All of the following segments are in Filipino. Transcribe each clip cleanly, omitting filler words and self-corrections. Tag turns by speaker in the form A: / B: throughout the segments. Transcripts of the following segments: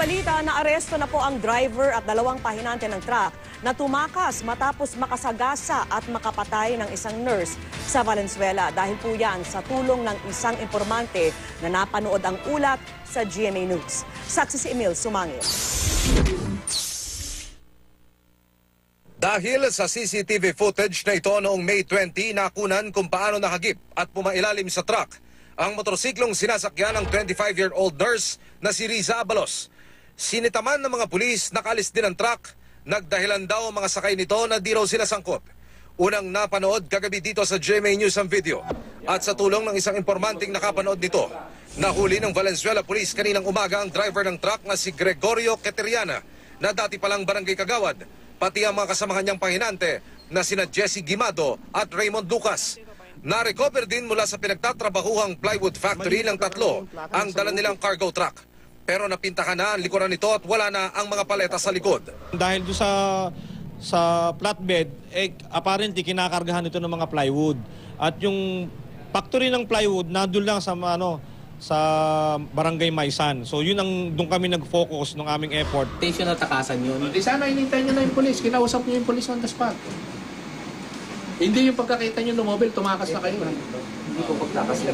A: balita na aresto na po ang driver at dalawang pahinante ng truck na tumakas matapos makasagasa at makapatay ng isang nurse sa Valenzuela. Dahil po yan sa tulong ng isang impormante na napanood ang ulat sa GMA News. Saksi si Emil Sumangil.
B: Dahil sa CCTV footage na ito noong May 20, nakunan kung paano nakagip at pumailalim sa truck ang motorsiklong sinasakyan ng 25-year-old nurse na si Riza Abalos. Sinitaman ng mga pulis, nakalis din ang truck. Nagdahilan daw ang mga sakay nito na di raw sila sangkot. Unang napanood kagabi dito sa GMA News ang video. At sa tulong ng isang impormanting nakapanood nito, nahuli ng Valenzuela Police kaninang umaga ang driver ng truck na si Gregorio Keteriana na dati palang barangay kagawad, pati ang mga kasamahan niyang pahinante na sina Jesse Guimado at Raymond Lucas. Na-recover din mula sa pinagtatrabahuhang plywood factory ng tatlo ang dala nilang cargo truck. Pero napintahan na ang likuran nito at wala na ang mga paleta sa likod.
C: Dahil doon sa flatbed, apparently kinakargahan ito ng mga plywood. At yung factory ng plywood nandun lang sa Barangay Maisan. So yun doon kami nag-focus ng aming effort.
D: Station na takasan yun.
E: Di sana inintay nyo na yung polis. Kinausap nyo yung polis on the spot. Hindi yung pagkakita nyo ng mobile, tumakas na kayo.
D: Hindi ko pagtakas na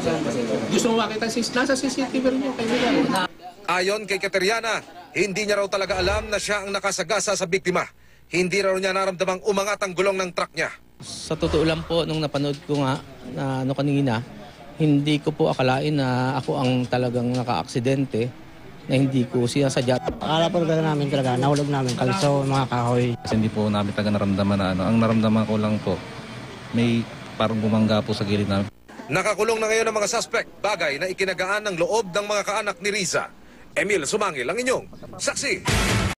E: Gusto mo makita, nasa CCTV rin yung kaibigan.
B: Ayon kay Keteriana, hindi niya raw talaga alam na siya ang nakasagasa sa biktima. Hindi raw niya naramdamang umangat ang gulong ng truck niya.
D: Sa totoo lang po, nung napanood ko nga na kanina, hindi ko po akalain na ako ang talagang naka-aksidente, na hindi ko sinasadya.
F: Akala po namin talaga, nahulog namin kalso, mga kahoy.
G: Kasi hindi po namin talaga naramdaman na ano. Ang naramdaman ko lang po, may parang bumangga po sa gilid namin.
B: Nakakulong na ngayon ang mga suspect, bagay na ikinagaan ng loob ng mga kaanak ni Riza. Emil Sumangil ang inyong saksi.